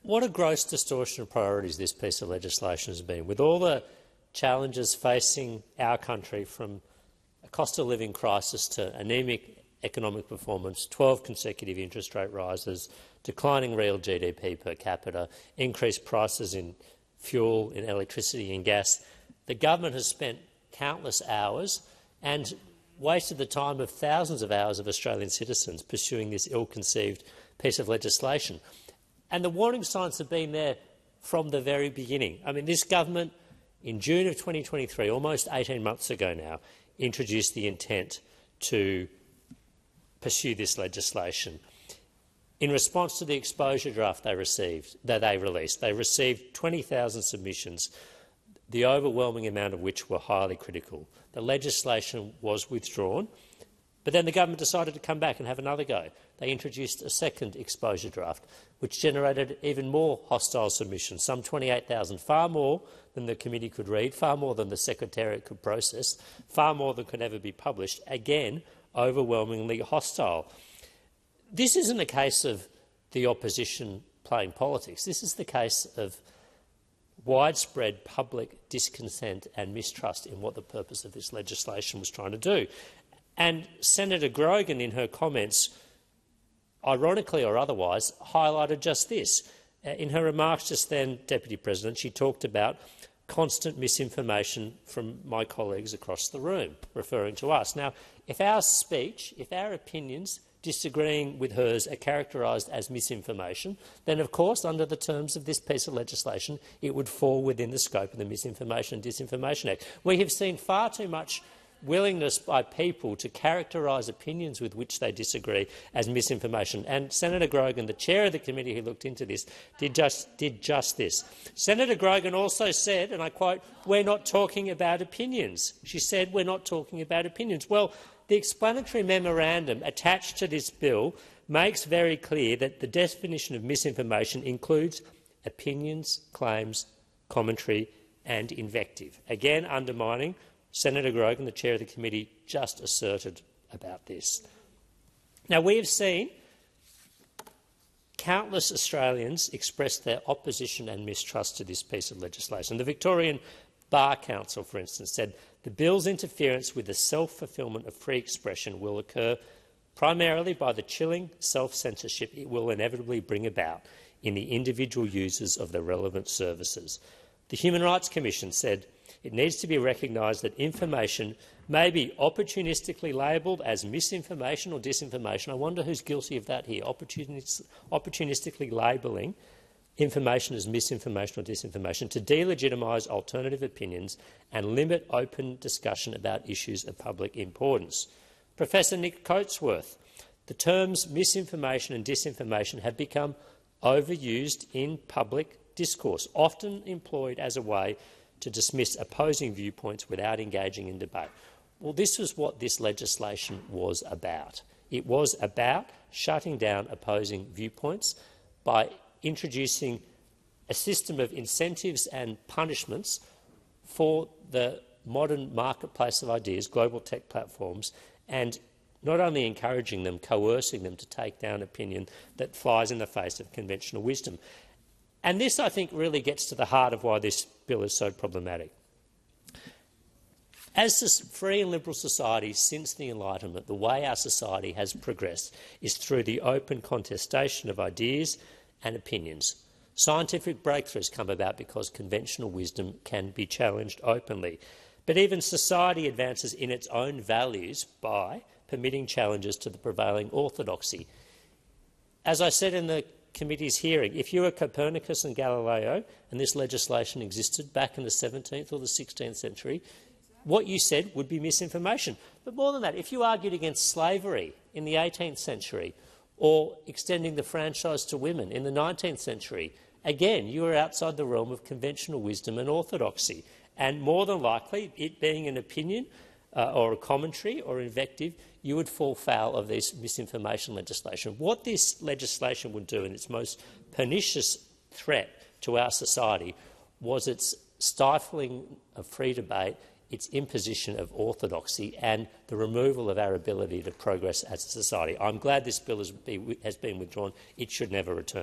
What a gross distortion of priorities this piece of legislation has been, with all the challenges facing our country, from a cost of living crisis to anaemic economic performance, 12 consecutive interest rate rises, declining real GDP per capita, increased prices in fuel, in electricity and gas. The government has spent countless hours and wasted the time of thousands of hours of Australian citizens pursuing this ill-conceived piece of legislation. And the warning signs have been there from the very beginning. I mean, this government, in June of 2023, almost 18 months ago now, introduced the intent to pursue this legislation. In response to the exposure draft they released, they received 20,000 submissions, the overwhelming amount of which were highly critical. The legislation was withdrawn, but then the government decided to come back and have another go. They introduced a second exposure draft, which generated even more hostile submissions, some 28,000, far more than the committee could read, far more than the Secretariat could process, far more than could ever be published, again overwhelmingly hostile. This isn't a case of the opposition playing politics. This is the case of widespread public discontent and mistrust in what the purpose of this legislation was trying to do. And Senator Grogan, in her comments, ironically or otherwise, highlighted just this. In her remarks just then, Deputy President, she talked about constant misinformation from my colleagues across the room, referring to us. Now, if our speech, if our opinions disagreeing with hers are characterised as misinformation, then of course, under the terms of this piece of legislation, it would fall within the scope of the Misinformation and Disinformation Act. We have seen far too much willingness by people to characterise opinions with which they disagree as misinformation. And Senator Grogan, the chair of the committee who looked into this, did just this. Senator Grogan also said, and I quote, "We're not talking about opinions." She said, "We're not talking about opinions." Well, the explanatory memorandum attached to this bill makes very clear that the definition of misinformation includes opinions, claims, commentary and invective, again undermining Senator Grogan, the chair of the committee, just asserted about this. Now, we have seen countless Australians express their opposition and mistrust to this piece of legislation. The Victorian Bar Council, for instance, said the bill's interference with the self-fulfilment of free expression will occur primarily by the chilling self-censorship it will inevitably bring about in the individual users of the relevant services. The Human Rights Commission said it needs to be recognised that information may be opportunistically labelled as misinformation or disinformation. I wonder who's guilty of that here, opportunistically labelling information as misinformation or disinformation to delegitimise alternative opinions and limit open discussion about issues of public importance. Professor Nick Coatsworth, the terms misinformation and disinformation have become overused in public discourse, often employed as a way to dismiss opposing viewpoints without engaging in debate. Well, this was what this legislation was about. It was about shutting down opposing viewpoints by introducing a system of incentives and punishments for the modern marketplace of ideas, global tech platforms, and not only encouraging them, coercing them to take down opinion that flies in the face of conventional wisdom. And this, I think, really gets to the heart of why this bill is so problematic. As a free and liberal society since the Enlightenment, the way our society has progressed is through the open contestation of ideas and opinions. Scientific breakthroughs come about because conventional wisdom can be challenged openly. But even society advances in its own values by permitting challenges to the prevailing orthodoxy. As I said in the committee's hearing, if you were Copernicus and Galileo and this legislation existed back in the 17th or the 16th century, what you said would be misinformation. But more than that, if you argued against slavery in the 18th century or extending the franchise to women in the 19th century, again, you were outside the realm of conventional wisdom and orthodoxy. And more than likely, it being an opinion or a commentary or invective, you would fall foul of this misinformation legislation. What this legislation would do, and its most pernicious threat to our society, was its stifling of free debate, its imposition of orthodoxy and the removal of our ability to progress as a society. I'm glad this bill has been withdrawn. It should never return.